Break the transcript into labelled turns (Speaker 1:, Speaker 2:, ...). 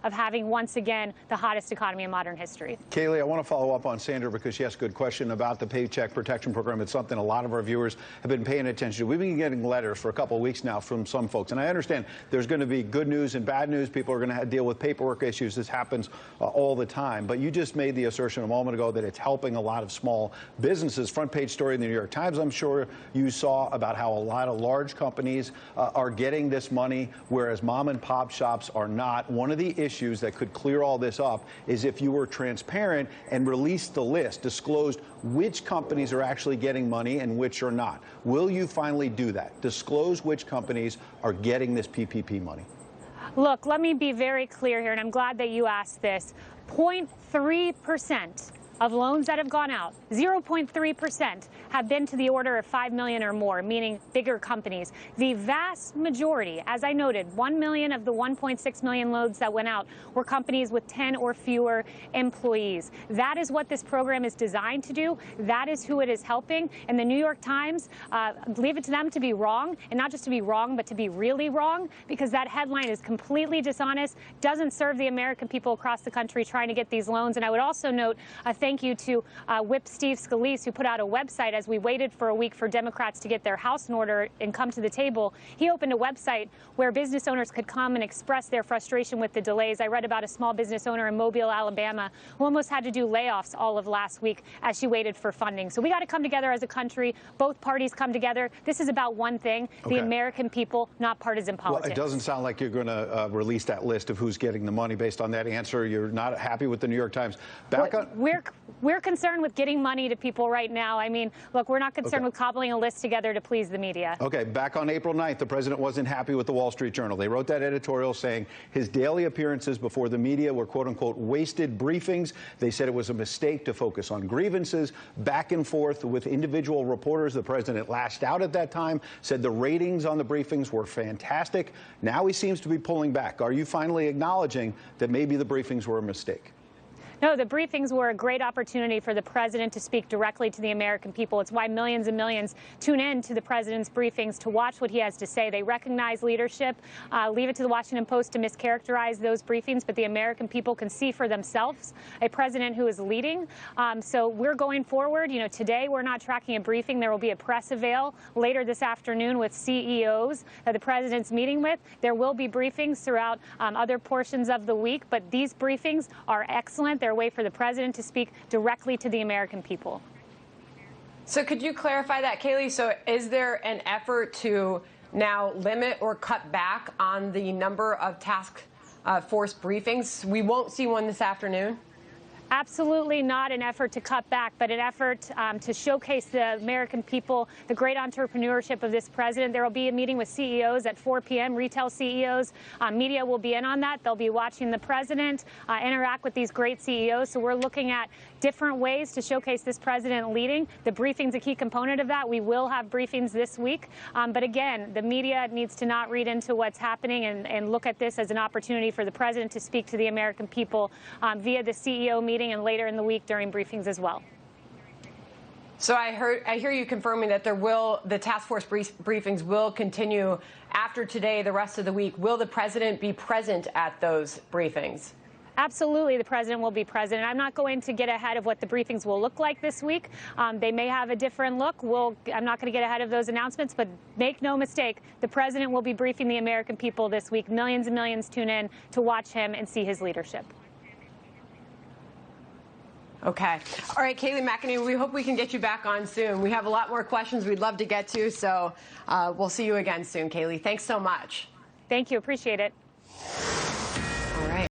Speaker 1: of having, once again, the hottest economy in modern history.
Speaker 2: Kayleigh, I want to follow up on Sandra because she asked a good question about the Paycheck Protection Program. It's something a lot of our viewers have been paying attention to. We've been getting letters for a couple of weeks now from some folks, and I understand there's going to be good news and bad news. People are going to deal with paperwork issues. This happens all the time. But you just made the assertion a moment ago that it's helping a lot of small businesses. Front page story in the New York Times, I'm sure you saw, about how a lot of large companies are getting this money, whereas mom and pop shops are not. One of the issues that could clear all this up is if you were transparent and released the list, disclosed which companies are actually getting money and which are not. Will you finally do that? Disclose which companies are getting this PPP money.
Speaker 1: Look, let me be very clear here, and I'm glad that you asked this. 0.3% of loans that have gone out, 0.3%, have been to the order of $5 million or more, meaning bigger companies. The vast majority, as I noted, 1 million of the 1.6 million loans that went out were companies with 10 or fewer employees. That is what this program is designed to do. That is who it is helping. And the New York Times, leave it to them to be wrong, and not just to be wrong, but to be really wrong, because that headline is completely dishonest, doesn't serve the American people across the country trying to get these loans. And I would also note thank you to Whip Steve Scalise, who put out a website as we waited for a week for Democrats to get their house in order and come to the table. He opened a website where business owners could come and express their frustration with the delays. I read about a small business owner in Mobile, Alabama, who almost had to do layoffs all of last week as she waited for funding. So we got to come together as a country. Both parties come together. This is about one thing, the American people, not partisan politics.
Speaker 2: Well, it doesn't sound like you're going to release that list of who's getting the money based on that answer. You're not happy with the New York Times.
Speaker 1: We're concerned with getting money to people right now. I mean, look, we're not concerned with cobbling a list together to please the media.
Speaker 2: Okay, back on April 9th, the president wasn't happy with the Wall Street Journal. They wrote that editorial saying his daily appearances before the media were, quote unquote, wasted briefings. They said it was a mistake to focus on grievances, back and forth with individual reporters. The president lashed out at that time, said the ratings on the briefings were fantastic. Now he seems to be pulling back. Are you finally acknowledging that maybe the briefings were a mistake?
Speaker 1: No, the briefings were a great opportunity for the president to speak directly to the American people. It's why millions and millions tune in to the president's briefings to watch what he has to say. They recognize leadership. Leave it to the Washington Post to mischaracterize those briefings, but the American people can see for themselves a president who is leading. So we're going forward. You know, today we're not tracking a briefing. There will be a press avail later this afternoon with CEOs that the president's meeting with. There will be briefings throughout other portions of the week, but these briefings are excellent. They're a way for the president to speak directly to the American people.
Speaker 3: So could you clarify that, Kayleigh? So is there an effort to now limit or cut back on the number of task force briefings? We won't see one this afternoon?
Speaker 1: Absolutely not an effort to cut back, but an effort to showcase the American people, the great entrepreneurship of this president. There will be a meeting with CEOs at 4 p.m., retail CEOs. Media will be in on that. They'll be watching the president interact with these great CEOs. So we're looking at different ways to showcase this president leading. The briefing's a key component of that. We will have briefings this week. But again, the media needs to not read into what's happening and look at this as an opportunity for the president to speak to the American people via the CEO meeting and later in the week during briefings as well.
Speaker 3: So I hear you confirming that the task force briefings will continue after today, the rest of the week. Will the president be present at those briefings?
Speaker 1: Absolutely, the president will be present. I'm not going to get ahead of what the briefings will look like this week. They may have a different look. I'm not going to get ahead of those announcements, but make no mistake, the president will be briefing the American people this week. Millions and millions tune in to watch him and see his leadership.
Speaker 3: Okay. All right, Kayleigh McEnany, we hope we can get you back on soon. We have a lot more questions we'd love to get to, so we'll see you again soon, Kayleigh. Thanks so much.
Speaker 1: Thank you. Appreciate it.